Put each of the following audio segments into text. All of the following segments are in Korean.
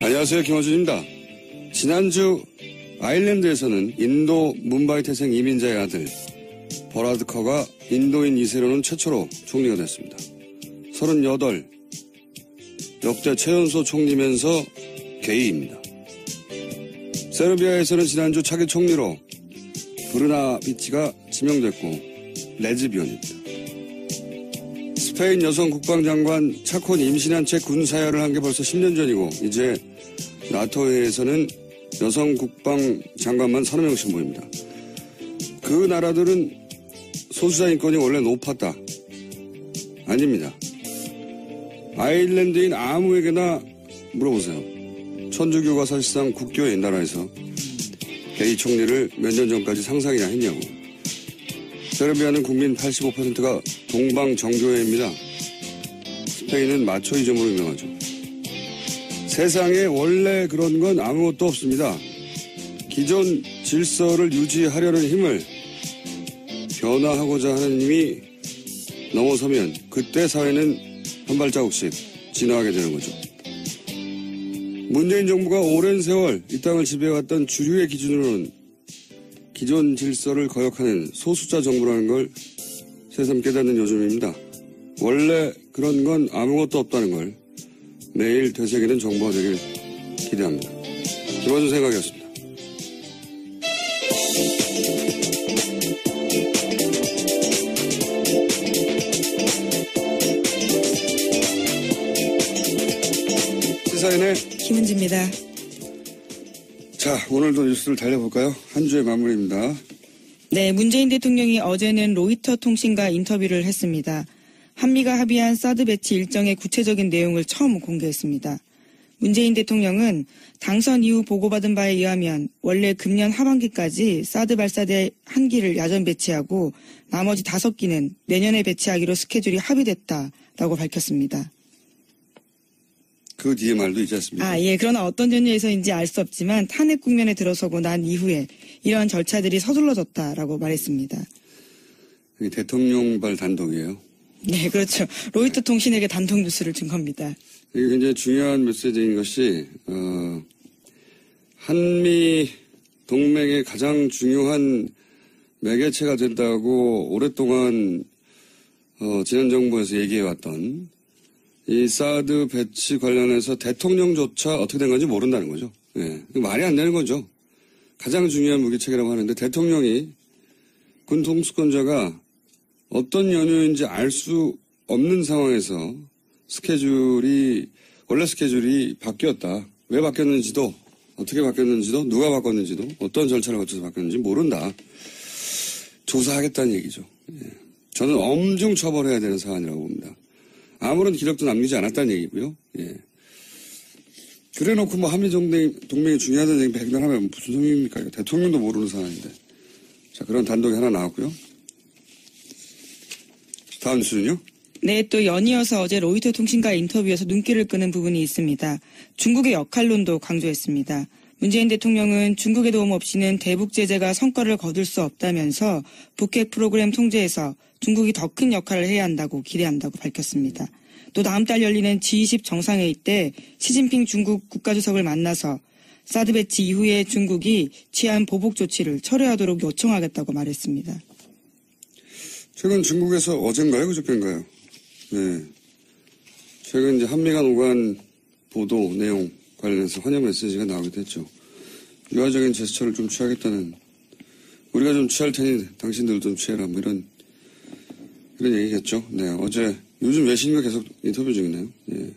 안녕하세요. 김어준입니다. 지난주 아일랜드에서는 인도 뭄바이 태생 이민자의 아들 버라드 커가 인도인 2세로는 최초로 총리가 됐습니다. 38, 역대 최연소 총리면서 게이입니다. 세르비아에서는 지난주 차기 총리로 브르나비치가 지명됐고 레즈비언입니다. 스페인 여성 국방장관 차콘이 임신한 채 군사야를 한 게 벌써 10년 전이고 이제 나토에서는 여성 국방장관만 30명씩 모입니다. 그 나라들은 소수자 인권이 원래 높았다. 아닙니다. 아일랜드인 아무에게나 물어보세요. 천주교가 사실상 국교인 나라에서 게이 총리를 몇 년 전까지 상상이나 했냐고. 세르비아는 국민 85%가 동방 정교회입니다. 스페인은 마초이즘으로 유명하죠. 세상에 원래 그런 건 아무것도 없습니다. 기존 질서를 유지하려는 힘을 변화하고자 하는 힘이 넘어서면 그때 사회는 한 발자국씩 진화하게 되는 거죠. 문재인 정부가 오랜 세월 이 땅을 지배해왔던 주류의 기준으로는 기존 질서를 거역하는 소수자 정부라는 걸 새삼 깨닫는 요즘입니다. 원래 그런 건 아무것도 없다는 걸 매일 되새기는 정부가 되길 기대합니다. 김어준 생각이었습니다. 시사인의 김은지입니다. 자, 오늘도 뉴스를 달려볼까요? 한 주의 마무리입니다. 네, 문재인 대통령이 어제는 로이터 통신과 인터뷰를 했습니다. 한미가 합의한 사드 배치 일정의 구체적인 내용을 처음 공개했습니다. 문재인 대통령은 당선 이후 보고받은 바에 의하면 원래 금년 하반기까지 사드 발사대 1기를 야전 배치하고 나머지 5기는 내년에 배치하기로 스케줄이 합의됐다라고 밝혔습니다. 그 뒤에 말도 있지 않습니까? 예. 그러나 어떤 전유에서인지 알 수 없지만 탄핵 국면에 들어서고 난 이후에 이러한 절차들이 서둘러졌다라고 말했습니다. 대통령발 단독이에요. 네, 그렇죠. 로이터 통신에게 단독 뉴스를 준 겁니다. 이게 굉장히 중요한 메시지인 것이 한미 동맹의 가장 중요한 매개체가 된다고 오랫동안 지난 정부에서 얘기해왔던 이 사드 배치 관련해서 대통령조차 어떻게 된 건지 모른다는 거죠. 예, 말이 안 되는 거죠. 가장 중요한 무기체계라고 하는데 대통령이 군 통수권자가 어떤 연유인지 알 수 없는 상황에서 원래 스케줄이 바뀌었다. 왜 바뀌었는지도, 어떻게 바뀌었는지도, 누가 바꿨는지도, 어떤 절차를 거쳐서 바뀌었는지 모른다. 조사하겠다는 얘기죠. 예. 저는 엄중 처벌해야 되는 사안이라고 봅니다. 아무런 기록도 남기지 않았다는 얘기고요. 예. 그래 놓고 한미 동맹이 중요하다는 얘기 백날하면 무슨 소용입니까? 이거 대통령도 모르는 사안인데. 자, 그런 단독이 하나 나왔고요. 다음 뉴스는요? 네, 또 연이어서 어제 로이터 통신과 인터뷰에서 눈길을 끄는 부분이 있습니다. 중국의 역할론도 강조했습니다. 문재인 대통령은 중국의 도움 없이는 대북 제재가 성과를 거둘 수 없다면서 북핵 프로그램 통제에서 중국이 더 큰 역할을 해야 한다고 기대한다고 밝혔습니다. 또 다음 달 열리는 G20 정상회의 때 시진핑 중국 국가주석을 만나서 사드 배치 이후에 중국이 취한 보복 조치를 철회하도록 요청하겠다고 말했습니다. 최근 중국에서 어젠가요? 그저께인가요? 네. 최근 이제 한미 간 오간 보도 내용 관련해서 환영 메시지가 나오기도 했죠. 유화적인 제스처를 좀 취하겠다는, 우리가 좀 취할 테니 당신들도 좀 취해라, 뭐 이런 얘기겠죠. 네. 어제, 요즘 외신과 계속 인터뷰 중이네요. 예.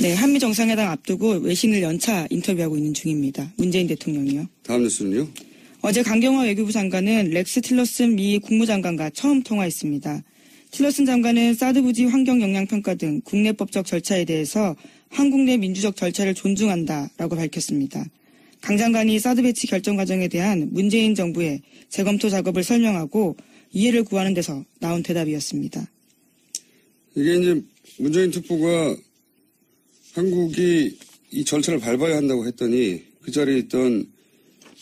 네. 한미 정상회담 앞두고 외신을 연차 인터뷰하고 있는 중입니다. 문재인 대통령이요. 다음 뉴스는요? 어제 강경화 외교부 장관은 렉스 틸러슨 미 국무장관과 처음 통화했습니다. 틸러슨 장관은 사드 부지 환경 영향 평가 등 국내법적 절차에 대해서 한국 내 민주적 절차를 존중한다라고 밝혔습니다. 강 장관이 사드 배치 결정 과정에 대한 문재인 정부의 재검토 작업을 설명하고 이해를 구하는 데서 나온 대답이었습니다. 이게 이제 문재인 특보가 한국이 이 절차를 밟아야 한다고 했더니 그 자리에 있던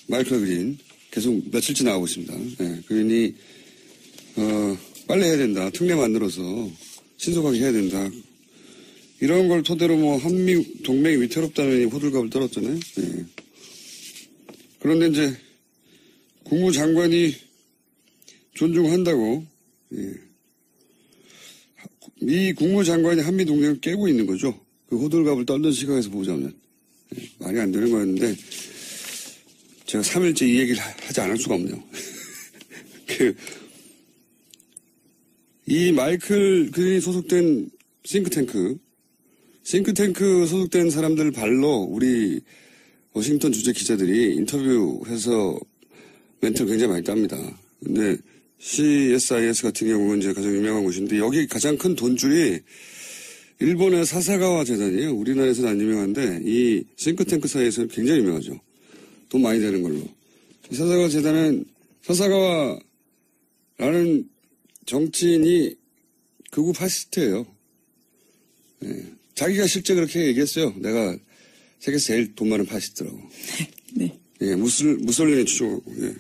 마이클 그린 계속 며칠째 나오고 있습니다. 네, 그린이 빨리 해야 된다. 특례 만들어서 신속하게 해야 된다. 이런 걸 토대로 뭐 한미 동맹이 위태롭다는 호들갑을 떨었잖아요. 예. 그런데 이제 국무장관이 존중한다고, 예. 이 국무장관이 한미 동맹을 깨고 있는 거죠. 그 호들갑을 떨던 시각에서 보자면. 예. 말이 안 되는 거였는데, 제가 3일째 이 얘기를 하지 않을 수가 없네요. 이 마이클 그린이 소속된 싱크탱크 소속된 사람들 발로 우리 워싱턴 주재 기자들이 인터뷰해서 멘트를 굉장히 많이 땁니다. 근데 CSIS 같은 경우는 이제 가장 유명한 곳인데 여기 가장 큰 돈줄이 일본의 사사가와 재단이에요. 우리나라에서는 안 유명한데 이 싱크탱크 사이에서는 굉장히 유명하죠. 돈 많이 되는 걸로. 이 사사가와 재단은 사사가와라는 정치인이 극우 파시스트예요. 예. 자기가 실제 그렇게 얘기했어요. 내가 세계에서 제일 돈 많은 파시스트라고. 네. 예, 무솔리니 추종하고. 예.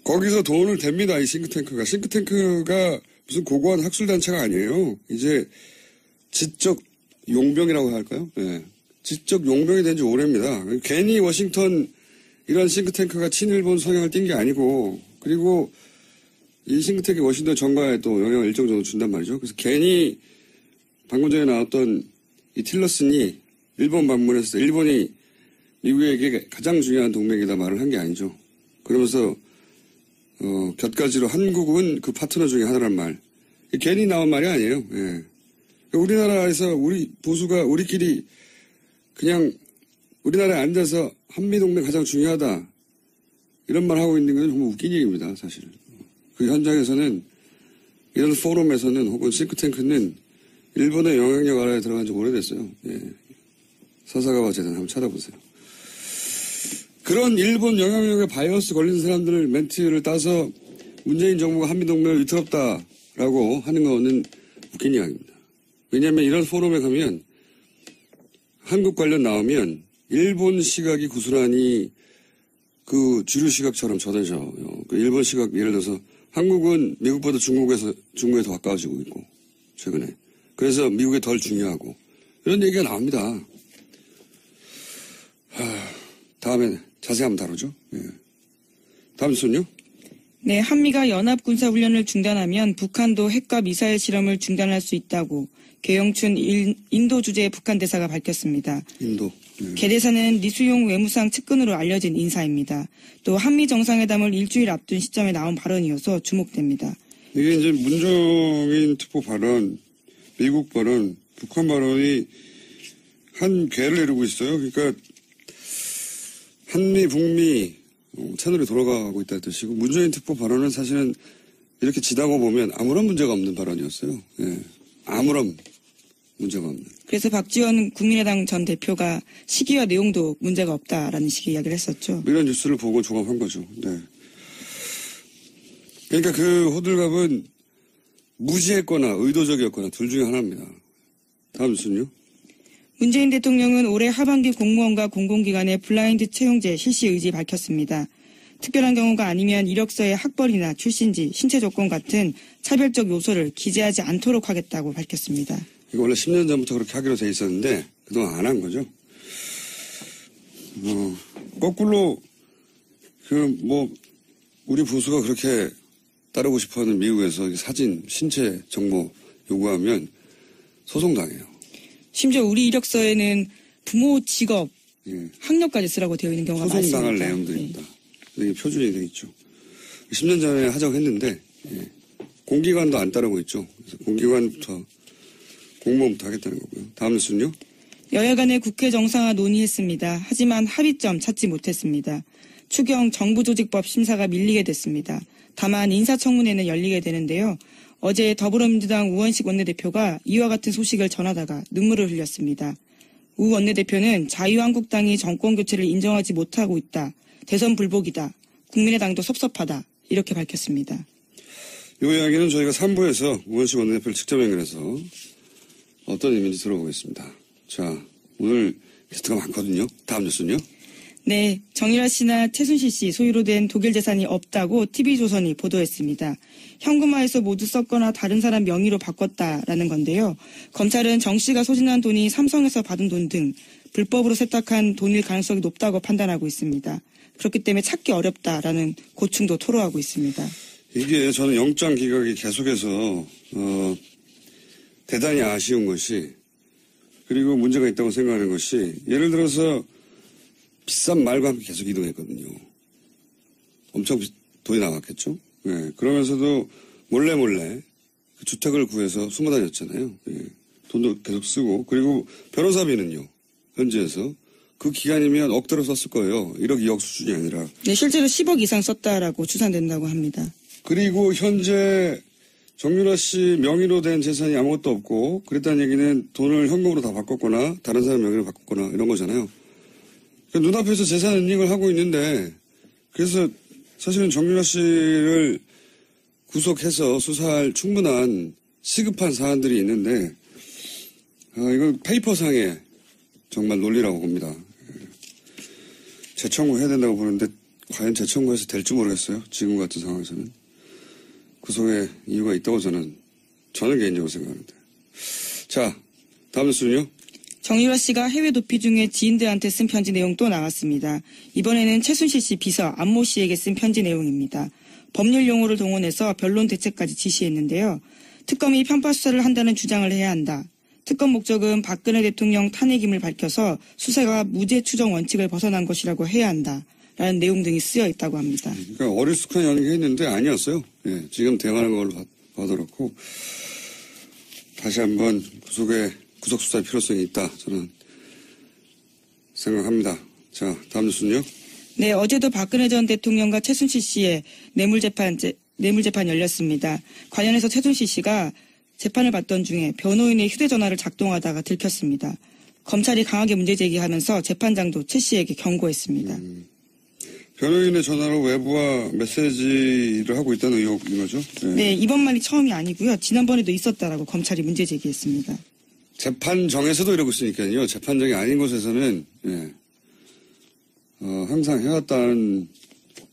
거기서 돈을 댑니다. 이 싱크탱크가. 싱크탱크가 무슨 고고한 학술단체가 아니에요. 이제 지적 용병이라고 할까요? 예. 지적 용병이 된 지 오래입니다. 괜히 워싱턴 이런 싱크탱크가 친일본 성향을 띈 게 아니고 그리고 이 싱크탱크 워싱턴 정가에 또 영향을 일정 정도 준단 말이죠. 그래서 괜히 방금 전에 나왔던 이 틸러슨이 일본 방문해서 일본이 미국에게 가장 중요한 동맹이다 말을 한 게 아니죠. 그러면서 곁가지로 한국은 그 파트너 중에 하나란 말. 괜히 나온 말이 아니에요. 예. 우리나라에서 우리 보수가 우리끼리 그냥 우리나라에 앉아서 한미동맹 가장 중요하다 이런 말 하고 있는 건 정말 웃긴 얘기입니다. 사실은. 그 현장에서는 이런 포럼에서는 혹은 싱크탱크는 일본의 영향력 아래에 들어간 지 오래됐어요. 예. 사사가와 재단 한번 찾아보세요. 그런 일본 영향력에 바이어스 걸린 사람들 멘트를 따서 문재인 정부가 한미동맹을 위태롭다라고 하는 거는 웃긴 이야기입니다. 왜냐하면 이런 포럼에 가면 한국 관련 나오면 일본 시각이 구수란히 그 주류 시각처럼 전해져요. 그 일본 시각 예를 들어서 한국은 미국보다 중국에 더 가까워지고 있고 최근에. 그래서 미국이 덜 중요하고 이런 얘기가 나옵니다. 다음에 자세히 한번 다루죠. 예. 다음 순요. 네, 한미가 연합군사훈련을 중단하면 북한도 핵과 미사일 실험을 중단할 수 있다고 계영춘 인도 주재 북한 대사가 밝혔습니다. 인도. 예. 계 대사는 리수용 외무상 측근으로 알려진 인사입니다. 또 한미 정상회담을 일주일 앞둔 시점에 나온 발언이어서 주목됩니다. 이게 이제 문정인 특보 발언, 미국 발언, 북한 발언이 한 궤를 이루고 있어요. 그러니까 한미, 북미 채널이 돌아가고 있다는 뜻이고 문재인 특보 발언은 사실은 이렇게 지다고 보면 아무런 문제가 없는 발언이었어요. 예. 아무런 문제가 없는. 그래서 박지원 국민의당 전 대표가 시기와 내용도 문제가 없다라는 식의 이야기를 했었죠. 이런 뉴스를 보고 종합한 거죠. 네. 그러니까 그 호들갑은 무지했거나 의도적이었거나 둘 중에 하나입니다. 다음 뉴스는요. 문재인 대통령은 올해 하반기 공무원과 공공기관의 블라인드 채용제 실시 의지 밝혔습니다. 특별한 경우가 아니면 이력서에 학벌이나 출신지, 신체 조건 같은 차별적 요소를 기재하지 않도록 하겠다고 밝혔습니다. 이거 원래 10년 전부터 그렇게 하기로 돼 있었는데 그동안 안 한 거죠. 거꾸로 우리 보수가 그렇게 따르고 싶어하는 미국에서 사진, 신체 정보 요구하면 소송당해요. 심지어 우리 이력서에는 부모, 직업, 예. 학력까지 쓰라고 되어 있는 경우가 많습니다. 소송당할 내용들입니다. 이게 표준이 되어 있죠. 10년 전에 하자고 했는데 예. 공기관도 안 따르고 있죠. 그래서 공기관부터 공무원부터 하겠다는 거고요. 다음 뉴스는요. 여야 간의 국회 정상화 논의했습니다. 하지만 합의점 찾지 못했습니다. 추경 정부조직법 심사가 밀리게 됐습니다. 다만 인사청문회는 열리게 되는데요. 어제 더불어민주당 우원식 원내대표가 이와 같은 소식을 전하다가 눈물을 흘렸습니다. 우 원내대표는 자유한국당이 정권교체를 인정하지 못하고 있다. 대선 불복이다. 국민의당도 섭섭하다. 이렇게 밝혔습니다. 이 이야기는 저희가 3부에서 우원식 원내대표를 직접 연결해서 어떤 의미인지 들어보겠습니다. 자, 오늘 게스트가 많거든요. 다음 뉴스는요. 네, 정유라 씨나 최순실 씨 소유로 된 독일 재산이 없다고 TV조선이 보도했습니다. 현금화해서 모두 썼거나 다른 사람 명의로 바꿨다라는 건데요. 검찰은 정 씨가 소진한 돈이 삼성에서 받은 돈 등 불법으로 세탁한 돈일 가능성이 높다고 판단하고 있습니다. 그렇기 때문에 찾기 어렵다라는 고충도 토로하고 있습니다. 이게 저는 영장 기각이 계속해서 대단히 아쉬운 것이, 그리고 문제가 있다고 생각하는 것이, 예를 들어서 비싼 말과 함께 계속 이동했거든요. 엄청 돈이 나갔겠죠. 예, 그러면서도 몰래 그 주택을 구해서 숨어 다녔잖아요. 예, 돈도 계속 쓰고, 그리고 변호사비는요, 현지에서 그 기간이면 억대로 썼을 거예요. 1억, 2억 수준이 아니라. 네, 실제로 10억 이상 썼다라고 추산된다고 합니다. 그리고 현재 정유라 씨 명의로 된 재산이 아무것도 없고, 그랬다는 얘기는 돈을 현금으로 다 바꿨거나 다른 사람 명의로 바꿨거나 이런 거잖아요. 그러니까 눈앞에서 재산 은닉을 하고 있는데, 그래서 사실은 정유라 씨를 구속해서 수사할 충분한 시급한 사안들이 있는데, 이건 페이퍼상의 정말 논리라고 봅니다. 재청구해야 된다고 보는데 과연 재청구해서 될지 모르겠어요. 지금 같은 상황에서는. 구속의 이유가 있다고 저는 개인적으로 생각하는데. 자, 다음 뉴스는요. 정유라 씨가 해외 도피 중에 지인들한테 쓴 편지 내용 또 나왔습니다. 이번에는 최순실 씨 비서 안모 씨에게 쓴 편지 내용입니다. 법률 용어를 동원해서 변론 대책까지 지시했는데요. 특검이 편파 수사를 한다는 주장을 해야 한다. 특검 목적은 박근혜 대통령 탄핵임을 밝혀서 수사가 무죄 추정 원칙을 벗어난 것이라고 해야 한다. 라는 내용 등이 쓰여 있다고 합니다. 그러니까 어리숙한 연기했는데 아니었어요. 예, 지금 대응하는 걸로 봐도 다시 한번 구속 수사의 필요성이 있다. 저는 생각합니다. 자, 다음 뉴스는요. 네, 어제도 박근혜 전 대통령과 최순실 씨의 뇌물재판 열렸습니다. 관련해서 최순실 씨가 재판을 받던 중에 변호인의 휴대전화를 작동하다가 들켰습니다. 검찰이 강하게 문제제기하면서 재판장도 최 씨에게 경고했습니다. 변호인의 전화로 외부와 메시지를 하고 있다는 의혹인 거죠? 네, 이번만이 처음이 아니고요. 지난번에도 있었다라고 검찰이 문제제기했습니다. 재판정에서도 이러고 있으니까요. 재판정이 아닌 곳에서는 항상 해왔다는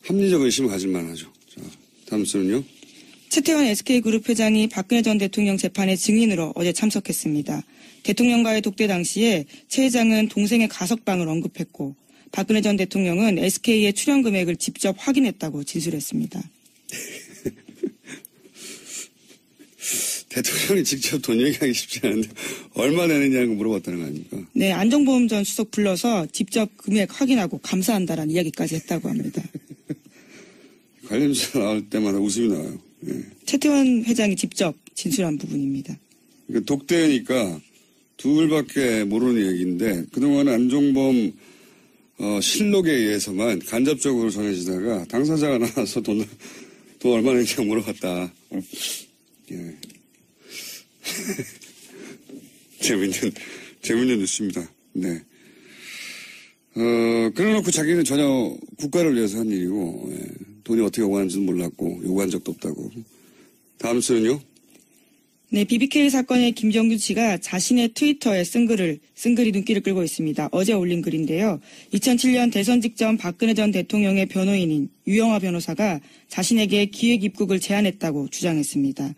합리적 의심을 가질 만하죠. 자, 다음 뉴스는요. 최태원 SK그룹 회장이 박근혜 전 대통령 재판의 증인으로 어제 참석했습니다. 대통령과의 독대 당시에 최 회장은 동생의 가석방을 언급했고 박근혜 전 대통령은 SK의 출연 금액을 직접 확인했다고 진술했습니다. 대통령이 직접 돈 얘기하기 쉽지 않은데 얼마 내느냐고 물어봤다는 거 아닙니까? 네, 안종범 전 수석 불러서 직접 금액 확인하고 감사한다라는 이야기까지 했다고 합니다. 관련 조사 나올 때마다 웃음이 나와요. 예. 최태원 회장이 직접 진술한 부분입니다. 그러니까 독대니까 둘밖에 모르는 얘기인데 그동안 안종범 실록에 의해서만 간접적으로 전해지다가 당사자가 나와서 돈 얼마 내냐고 물어봤다. 예. 재밌는 뉴스입니다. 네. 그래놓고 자기는 전혀 국가를 위해서 한 일이고, 예. 돈이 어떻게 오가는지도 몰랐고, 요구한 적도 없다고. 다음 수는요? 네, BBK 사건의 김정규 씨가 자신의 트위터에 쓴 글이 눈길을 끌고 있습니다. 어제 올린 글인데요. 2007년 대선 직전 박근혜 전 대통령의 변호인인 유영하 변호사가 자신에게 기획 입국을 제안했다고 주장했습니다.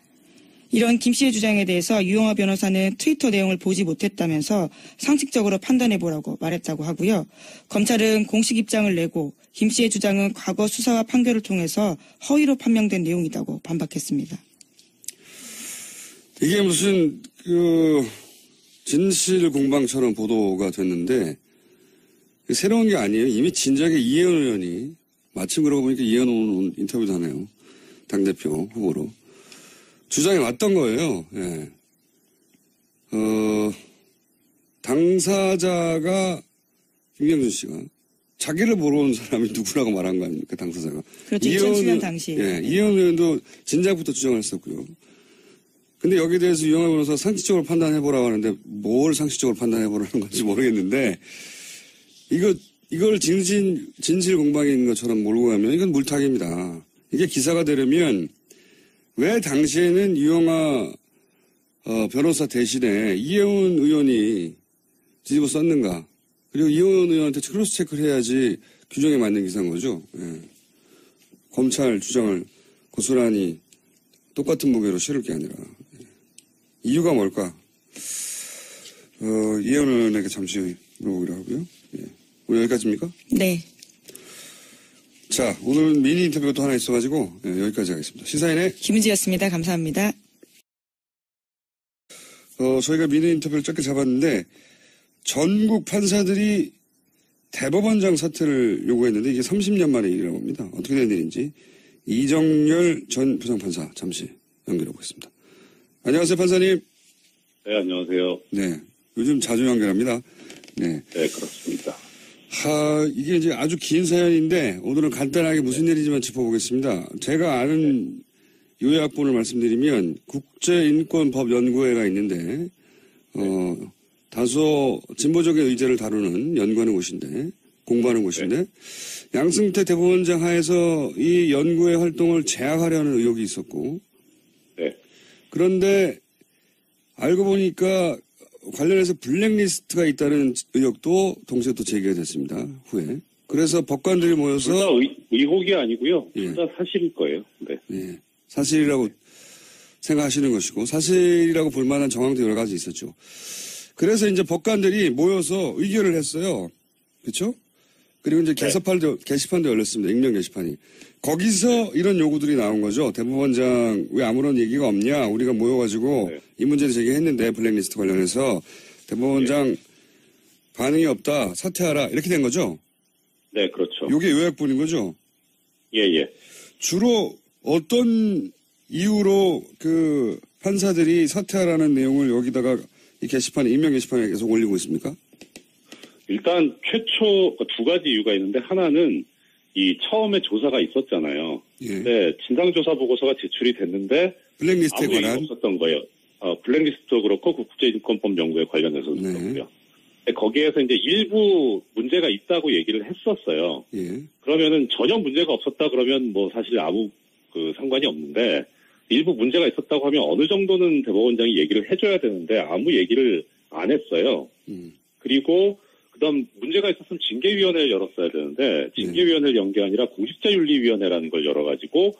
이런 김 씨의 주장에 대해서 유영하 변호사는 트위터 내용을 보지 못했다면서 상식적으로 판단해보라고 말했다고 하고요. 검찰은 공식 입장을 내고 김 씨의 주장은 과거 수사와 판결을 통해서 허위로 판명된 내용이라고 반박했습니다. 이게 무슨 진실 공방처럼 보도가 됐는데 새로운 게 아니에요. 이미 진작에 이혜원 의원이 마침 그러고 보니까 이혜원 의원 인터뷰도 하네요. 당대표 후보로. 주장이 왔던 거예요. 예. 당사자가 김경준 씨가 자기를 보러 온 사람이 누구라고 말한 거 아닙니까, 당사자가. 그렇죠. 2007년 당시에. 예, 이혜원 의원도 진작부터 주장을 했었고요. 근데 여기에 대해서 유영하 변호사 상식적으로 판단해보라고 하는데 뭘 상식적으로 판단해보라는 건지 모르겠는데 이걸 진실 공방인 것처럼 몰고 가면 이건 물타기입니다. 이게 기사가 되려면 왜 당시에는 유영하 변호사 대신에 이혜원 의원이 뒤집어 썼는가. 그리고 이원 의원한테 크로스 체크를 해야지 규정에 맞는 기사인 거죠. 예. 검찰 주장을 고스란히 똑같은 무게로 실을 게 아니라. 예. 이유가 뭘까? 이원 의원에게 잠시 물어보기로 하고요. 예. 오늘 여기까지입니까? 네. 자, 오늘은 미니 인터뷰가 또 하나 있어가지고 여기까지 하겠습니다. 시사인의 김은지였습니다. 감사합니다. 저희가 미니 인터뷰를 짧게 잡았는데 전국 판사들이 대법원장 사퇴를 요구했는데 이게 30년 만의 일이라고 합니다. 어떻게 된 일인지 이정열 전 부장판사 잠시 연결해 보겠습니다. 안녕하세요, 판사님. 네, 안녕하세요. 네, 요즘 자주 연결합니다. 네, 네, 그렇습니다. 이게 이제 아주 긴 사연인데 오늘은 간단하게 무슨 일인지만 짚어보겠습니다. 제가 아는 요약본을 말씀드리면 국제인권법연구회가 있는데 다소 진보적인 의제를 다루는 연구하는 곳인데 공부하는 곳인데 양승태 대법원장 하에서 이 연구회 활동을 제약하려는 의혹이 있었고 그런데 알고 보니까 관련해서 블랙리스트가 있다는 의혹도 동시에 또 제기가 됐습니다. 후에. 그래서 법관들이 모여서. 둘 다 의혹이 아니고요. 둘 다 사실일 거예요. 네. 예. 사실이라고 생각하시는 것이고 사실이라고 볼 만한 정황도 여러 가지 있었죠. 그래서 이제 법관들이 모여서 의결을 했어요. 그렇죠? 그리고 이제 게시판도 열렸습니다. 익명 게시판이. 거기서 이런 요구들이 나온 거죠. 대법원장 왜 아무런 얘기가 없냐. 우리가 모여가지고 이 문제를 제기했는데 블랙리스트 관련해서 대법원장 반응이 없다. 사퇴하라. 이렇게 된 거죠. 네, 그렇죠. 이게 요약본인 거죠. 예. 주로 어떤 이유로 그 판사들이 사퇴하라는 내용을 여기다가 이 게시판에 익명 게시판에 계속 올리고 있습니까? 일단 최초 두 가지 이유가 있는데 하나는 이 처음에 조사가 있었잖아요. 네, 진상조사 보고서가 제출이 됐는데 블랙리스트에 아무 관한 얘기가 없었던 거예요. 블랙리스트도 그렇고 국제인권법 연구에 관련해서도 그렇고요. 거기에서 이제 일부 문제가 있다고 얘기를 했었어요. 그러면은 전혀 문제가 없었다 그러면 뭐 사실 아무 상관이 없는데 일부 문제가 있었다고 하면 어느 정도는 대법원장이 얘기를 해줘야 되는데 아무 얘기를 안 했어요. 그리고 그다음 문제가 있었으면 징계위원회를 열었어야 되는데 징계위원회를 연 게 아니라 공직자윤리위원회라는 걸 열어가지고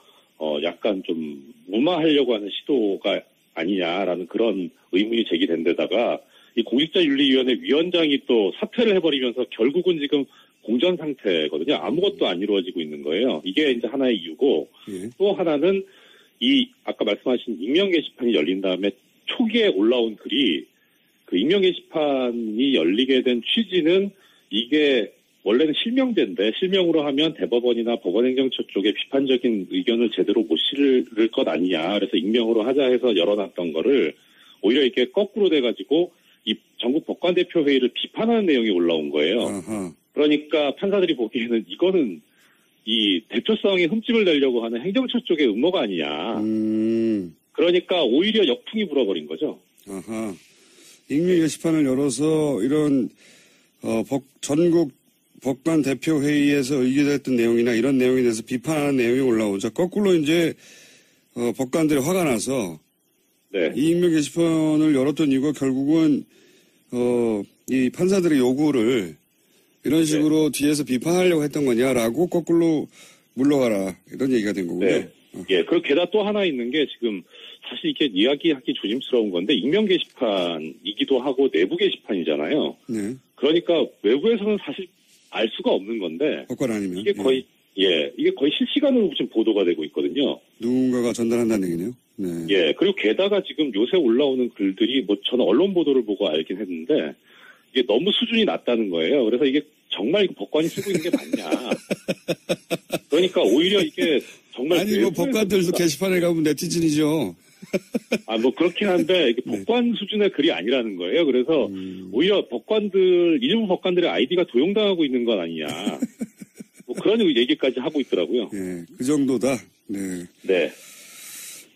약간 좀 무마하려고 하는 시도가 아니냐라는 그런 의문이 제기된 데다가 이 공직자윤리위원회 위원장이 또 사퇴를 해버리면서 결국은 지금 공전 상태거든요. 아무것도 안 이루어지고 있는 거예요. 이게 이제 하나의 이유고 또 하나는 이 아까 말씀하신 익명 게시판이 열린 다음에 초기에 올라온 글이 그 익명 게시판이 열리게 된 취지는 이게 원래는 실명제인데 실명으로 하면 대법원이나 법원행정처 쪽에 비판적인 의견을 제대로 못 실을 것 아니냐. 그래서 익명으로 하자 해서 열어놨던 거를 오히려 이렇게 거꾸로 돼가지고 이 전국 법관대표회의를 비판하는 내용이 올라온 거예요. 그러니까 판사들이 보기에는 이거는 이 대표성에 흠집을 내려고 하는 행정처 쪽의 음모가 아니냐. 그러니까 오히려 역풍이 불어버린 거죠. 익명 게시판을 열어서 이런 전국 법관 대표 회의에서 의결됐던 내용이나 이런 내용에 대해서 비판하는 내용이 올라오자 거꾸로 이제 법관들이 화가 나서 이 익명 게시판을 열었던 이유가 결국은 이 판사들의 요구를 이런 식으로 뒤에서 비판하려고 했던 거냐라고 거꾸로 물러가라 이런 얘기가 된 거군요. 예, 그리고 게다가 또 하나 있는 게 지금 사실 이렇게 이야기하기 조심스러운 건데 익명 게시판이기도 하고 내부 게시판이잖아요. 그러니까 외부에서는 사실 알 수가 없는 건데 법관 아니면 이게 거의 이게 거의 실시간으로 지금 보도가 되고 있거든요. 누군가가 전달한다는 얘기네요. 예, 그리고 게다가 지금 요새 올라오는 글들이 뭐 저는 언론 보도를 보고 알긴 했는데 이게 너무 수준이 낮다는 거예요. 그래서 이게 정말 법관이 쓰고 있는 게 맞냐. 그러니까 오히려 이게 정말 아니 뭐 법관들도 게시판에 가면 네티즌이죠. 뭐 그렇긴 한데 이게 법관 수준의 글이 아니라는 거예요. 그래서 오히려 일부 법관들의 아이디가 도용당하고 있는 건 아니냐. 뭐 그런 얘기까지 하고 있더라고요. 네, 그 정도다. 네.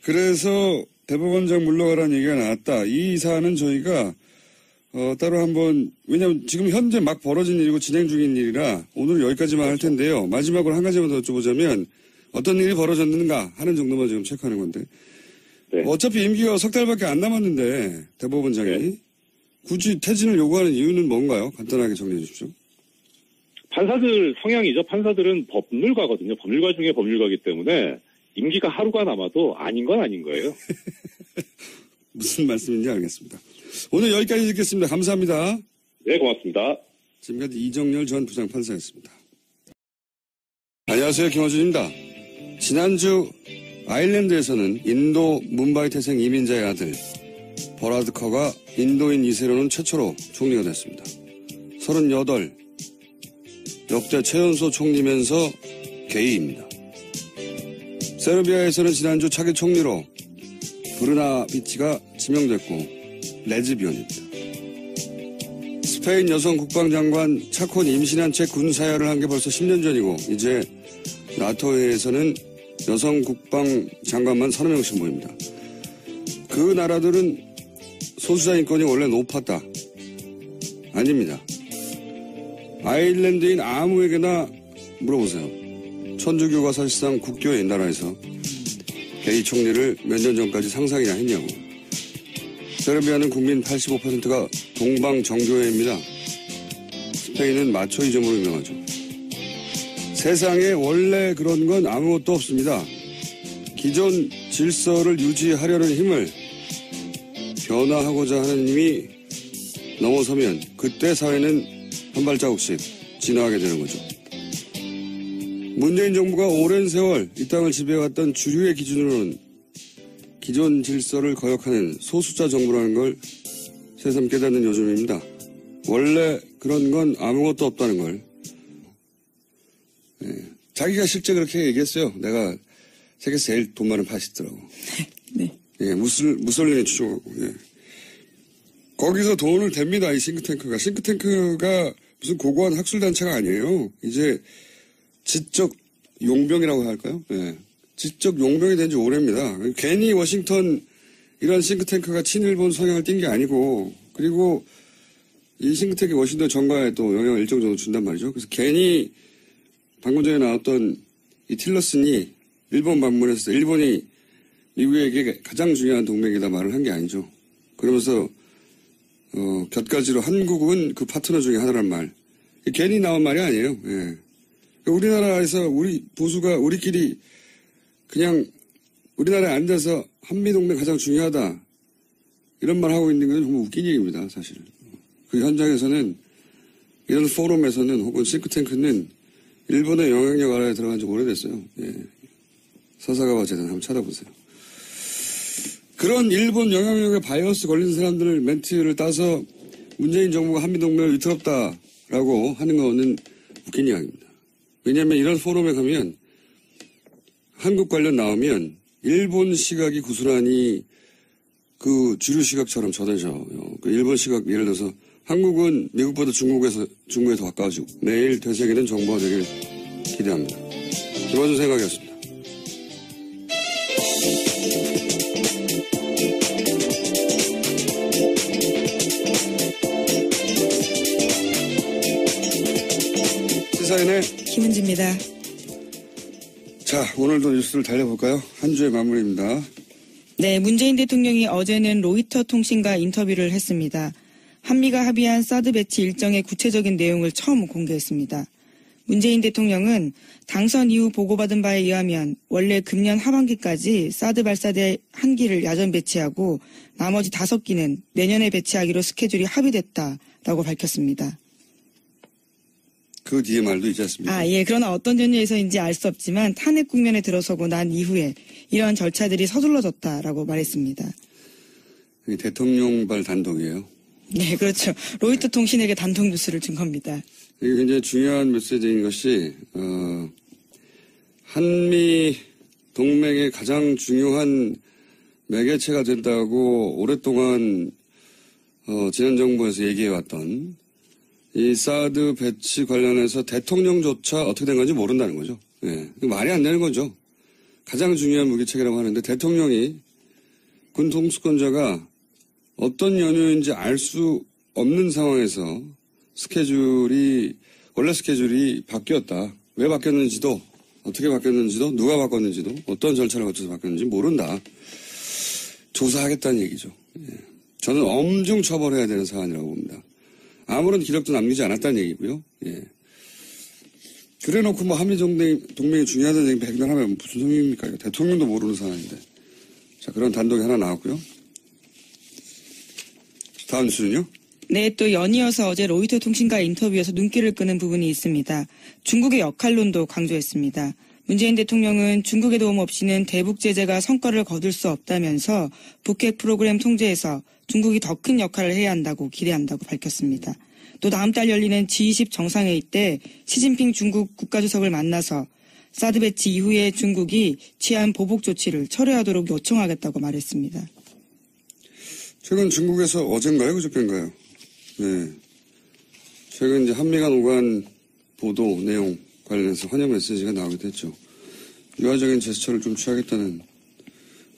그래서 대법원장 물러가라는 얘기가 나왔다. 이 사안은 저희가 따로 한번 왜냐하면 지금 현재 막 벌어진 일이고 진행 중인 일이라 오늘 여기까지만 할 텐데요. 마지막으로 한 가지만 더 여쭤보자면 어떤 일이 벌어졌는가 하는 정도만 지금 체크하는 건데 어차피 임기가 석 달밖에 안 남았는데 대법원장이 굳이 퇴진을 요구하는 이유는 뭔가요? 간단하게 정리해 주십시오. 판사들 성향이죠. 판사들은 법률가거든요. 법률가 중에 법률가이기 때문에 임기가 하루가 남아도 아닌 건 아닌 거예요. 무슨 말씀인지 알겠습니다. 오늘 여기까지 듣겠습니다. 감사합니다. 네, 고맙습니다. 지금까지 이정열 전 부장판사였습니다. 안녕하세요. 김어준입니다. 지난주 아일랜드에서는 인도 뭄바이 태생 이민자의 아들 버라드 커가 인도인 2세로는 최초로 총리가 됐습니다. 38, 역대 최연소 총리면서 게이입니다. 세르비아에서는 지난주 차기 총리로 브르나비치가 지명됐고 레즈비언입니다. 스페인 여성 국방장관 차콘이 임신한 채 군사야를 한 게 벌써 10년 전이고 이제 나토에서는 여성 국방장관만 30명씩 모입니다. 그 나라들은 소수자 인권이 원래 높았다. 아닙니다. 아일랜드인 아무에게나 물어보세요. 천주교가 사실상 국교인 나라에서 게이 총리를 몇 년 전까지 상상이나 했냐고. 세르비아는 국민 85%가 동방 정교회입니다. 스페인은 마초이즘으로 유명하죠. 세상에 원래 그런 건 아무것도 없습니다. 기존 질서를 유지하려는 힘을 변화하고자 하는 힘이 넘어서면 그때 사회는 한 발자국씩 진화하게 되는 거죠. 문재인 정부가 오랜 세월 이 땅을 지배해왔던 주류의 기준으로는 기존 질서를 거역하는 소수자 정부라는 걸 새삼 깨닫는 요즘입니다. 원래 그런 건 아무것도 없다는 걸. 자기가 실제 그렇게 얘기했어요. 내가 세계에서 제일 돈 많은 파시스트라고. 네. 예, 무솔리니 추종하고. 예. 거기서 돈을 댑니다. 이 싱크탱크가. 싱크탱크가 무슨 고고한 학술단체가 아니에요. 이제 지적 용병이라고 할까요? 예. 지적 용병이 된 지 오래입니다. 괜히 워싱턴 이런 싱크탱크가 친일본 성향을 띈 게 아니고, 그리고 이 싱크탱크가 워싱턴 정가에 또 영향을 일정 정도 준단 말이죠. 그래서 괜히 방금 전에 나왔던 이 틸러슨이 일본 방문해서 일본이 미국에게 가장 중요한 동맹이다 말을 한 게 아니죠. 그러면서 곁가지로 한국은 그 파트너 중에 하나란 말. 괜히 나온 말이 아니에요. 예. 우리나라에서 우리 보수가 우리끼리 그냥 우리나라에 앉아서 한미동맹 가장 중요하다 이런 말 하고 있는 건 정말 웃긴 얘기입니다. 사실은. 그 현장에서는 이런 포럼에서는 혹은 싱크탱크는 일본의 영향력 아래에 들어간 지 오래됐어요. 예. 사사가와 재단 한번 찾아보세요. 그런 일본 영향력에 바이러스 걸린 사람들 멘트를 따서 문재인 정부가 한미동맹을 위태롭다라고 하는 거는 웃긴 이야기입니다. 왜냐하면 이런 포럼에 가면 한국 관련 나오면 일본 시각이 고스란히 그 주류 시각처럼 전해져. 그 일본 시각 예를 들어서 한국은 미국보다 중국에 더 가까워지고 내일 되새기는 정부가 되길 기대합니다. 김어준 생각이었습니다. 시사인의 김은지입니다. 자, 오늘도 뉴스를 달려볼까요? 한 주의 마무리입니다. 네, 문재인 대통령이 어제는 로이터 통신과 인터뷰를 했습니다. 한미가 합의한 사드 배치 일정의 구체적인 내용을 처음 공개했습니다. 문재인 대통령은 당선 이후 보고받은 바에 의하면 원래 금년 하반기까지 사드 발사대 1기를 야전 배치하고 나머지 5기는 내년에 배치하기로 스케줄이 합의됐다라고 밝혔습니다. 그 뒤에 말도 있지 않습니까? 예. 그러나 어떤 전제에서인지 알 수 없지만 탄핵 국면에 들어서고 난 이후에 이러한 절차들이 서둘러졌다라고 말했습니다. 대통령발 단독이에요. 네, 그렇죠. 로이터 통신에게 단독 뉴스를 준 겁니다. 이게 굉장히 중요한 메시지인 것이 한미 동맹의 가장 중요한 매개체가 된다고 오랫동안 지난 정부에서 얘기해왔던 이 사드 배치 관련해서 대통령조차 어떻게 된 건지 모른다는 거죠. 예. 말이 안 되는 거죠. 가장 중요한 무기체계라고 하는데 대통령이 군 통수권자가 어떤 연유인지 알 수 없는 상황에서 원래 스케줄이 바뀌었다. 왜 바뀌었는지도, 어떻게 바뀌었는지도, 누가 바꿨는지도, 어떤 절차를 거쳐서 바뀌었는지 모른다. 조사하겠다는 얘기죠. 예. 저는 엄중 처벌해야 되는 사안이라고 봅니다. 아무런 기록도 남기지 않았다는 얘기고요. 예. 그래놓고 뭐 한미동맹이 중요하다는 얘기 백날하면 무슨 소용입니까? 이거 대통령도 모르는 사안인데. 자, 그런 단독이 하나 나왔고요. 다음 뉴스는요? 네, 또 연이어서 어제 로이터 통신과 인터뷰에서 눈길을 끄는 부분이 있습니다. 중국의 역할론도 강조했습니다. 문재인 대통령은 중국의 도움 없이는 대북 제재가 성과를 거둘 수 없다면서 북핵 프로그램 통제에서 중국이 더 큰 역할을 해야 한다고 기대한다고 밝혔습니다. 또 다음 달 열리는 G20 정상회의 때 시진핑 중국 국가주석을 만나서 사드 배치 이후에 중국이 취한 보복 조치를 철회하도록 요청하겠다고 말했습니다. 최근 중국에서 어젠가요? 그저께인가요? 네. 최근 이제 한미 간 오간 보도 내용 관련해서 환영 메시지가 나오기도 했죠. 유화적인 제스처를 좀 취하겠다는,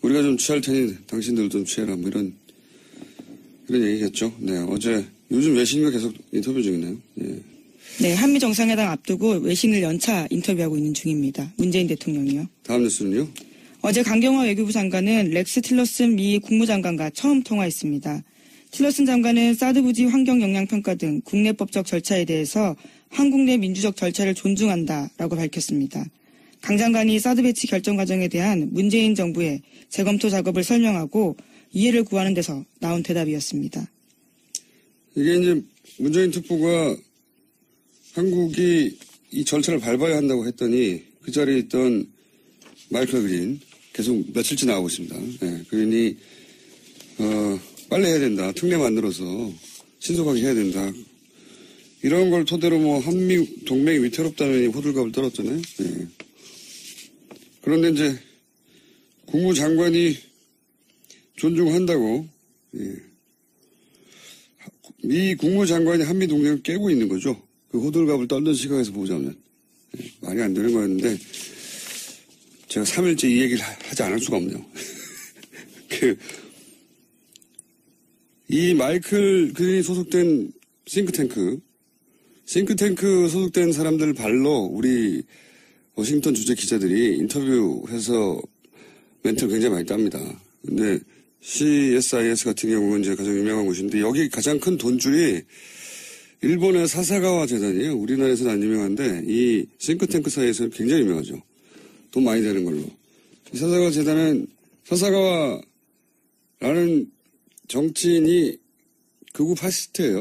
우리가 좀 취할 테니 당신들도 좀 취해라, 뭐 이런 얘기겠죠. 네. 어제, 요즘 외신과 계속 인터뷰 중이네요. 예. 네. 한미 정상회담 앞두고 외신을 연차 인터뷰하고 있는 중입니다. 문재인 대통령이요. 다음 뉴스는요? 어제 강경화 외교부 장관은 렉스 틸러슨 미 국무장관과 처음 통화했습니다. 틸러슨 장관은 사드 부지 환경 영향 평가 등 국내법적 절차에 대해서 한국 내 민주적 절차를 존중한다라고 밝혔습니다. 강 장관이 사드 배치 결정 과정에 대한 문재인 정부의 재검토 작업을 설명하고 이해를 구하는 데서 나온 대답이었습니다. 이게 이제 문재인 특보가 한국이 이 절차를 밟아야 한다고 했더니 그 자리에 있던 마이클 그린 계속 며칠째 나오고 있습니다. 네, 그린이 빨리 해야 된다. 특례 만들어서 신속하게 해야 된다. 이런 걸 토대로 뭐 한미 동맹이 위태롭다는 호들갑을 떨었잖아요. 네. 그런데 이제 국무장관이 존중한다고, 예. 미 국무장관이 한미 동맹을 깨고 있는 거죠. 그 호들갑을 떨던 시각에서 보자면. 예. 말이 안 되는 거였는데 제가 3일째 이 얘기를 하지 않을 수가 없네요. 이 마이클 그린이 소속된 싱크탱크 소속된 사람들 발로 우리 워싱턴 주재 기자들이 인터뷰해서 멘트를 굉장히 많이 땁니다. 근데 CSIS 같은 경우는 이제 가장 유명한 곳인데 여기 가장 큰 돈줄이 일본의 사사가와 재단이에요. 우리나라에서는 안 유명한데 이 싱크탱크 사이에서는 굉장히 유명하죠. 돈 많이 되는 걸로. 이 사사가와 재단은 사사가와라는 정치인이 극우 파시스트예요.